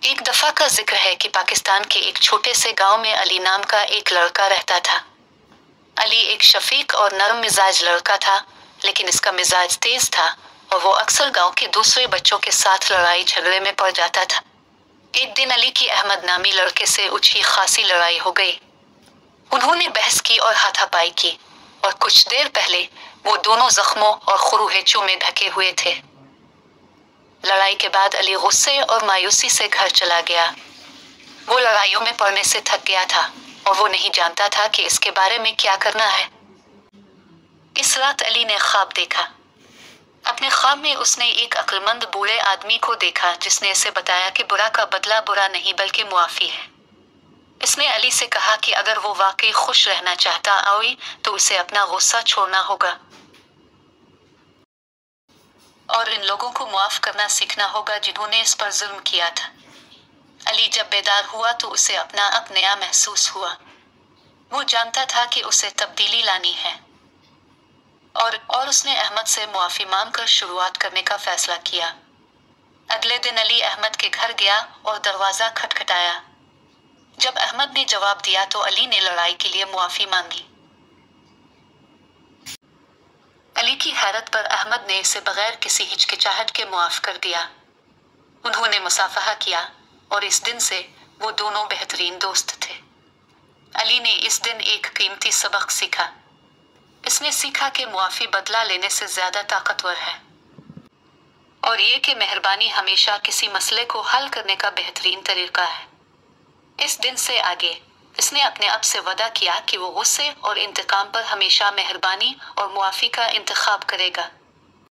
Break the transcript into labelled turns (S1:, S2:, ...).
S1: ایک دفعہ کا ذکر ہے کہ پاکستان کے ایک چھوٹے سے گاؤں میں علی نام کا ایک لڑکا رہتا تھا۔ علی ایک شفیق اور نرم مزاج لڑکا تھا، لیکن اس کا مزاج تیز تھا اور وہ اکثر گاؤں کے دوسرے بچوں کے ساتھ لڑائی جھگڑے میں پڑ جاتا تھا۔ ایک دن علی کی احمد نامی لڑکے سے اچھی خاصی لڑائی ہو گئی۔ انہوں نے بحث کی اور ہاتھا پائی کی، اور کچھ دیر پہلے وہ دونوں زخموں اور خروہچوں میں ڈھکے ہوئے تھے۔ لڑائی کے بعد علی غصے اور مایوسی سے گھر چلا گیا۔ وہ لڑائیوں میں پڑنے سے تھک گیا تھا اور وہ نہیں جانتا تھا کہ اس کے بارے میں کیا کرنا ہے۔ اس رات علی نے خواب دیکھا۔ اپنے خواب میں اس نے ایک عقلمند بوڑھے آدمی کو دیکھا جس نے اسے بتایا کہ برا کا بدلہ برا نہیں بلکہ معافی ہے۔ اس نے علی سے کہا کہ اگر وہ واقعی خوش رہنا چاہتا ہوئی تو اسے اپنا غصہ چھوڑنا ہوگا اور ان لوگوں کو معاف کرنا سیکھنا ہوگا جنہوں نے اس پر ظلم کیا تھا۔ علی جب بیدار ہوا تو اسے اپنا آپ نیا محسوس ہوا۔ وہ جانتا تھا کہ اسے تبدیلی لانی ہے اور اس نے احمد سے معافی مانگ کر شروعات کرنے کا فیصلہ کیا۔ اگلے دن علی احمد کے گھر گیا اور دروازہ کھٹکھٹایا۔ جب احمد نے جواب دیا تو علی نے لڑائی کے لیے معافی مانگی۔ علی کی حیرت پر احمد نے اسے بغیر کسی ہچکچاہٹ کے معاف کر دیا۔ انہوں نے مصافحہ کیا اور اس دن سے وہ دونوں بہترین دوست تھے۔ علی نے اس دن ایک قیمتی سبق سیکھا۔ اس نے سیکھا کہ معافی بدلہ لینے سے زیادہ طاقتور ہے اور یہ کہ مہربانی ہمیشہ کسی مسئلے کو حل کرنے کا بہترین طریقہ ہے۔ اس دن سے آگے اس نے اپنے آپ سے وعدہ کیا کہ وہ غصے اور انتقام پر ہمیشہ مہربانی اور معافی کا انتخاب کرے گا۔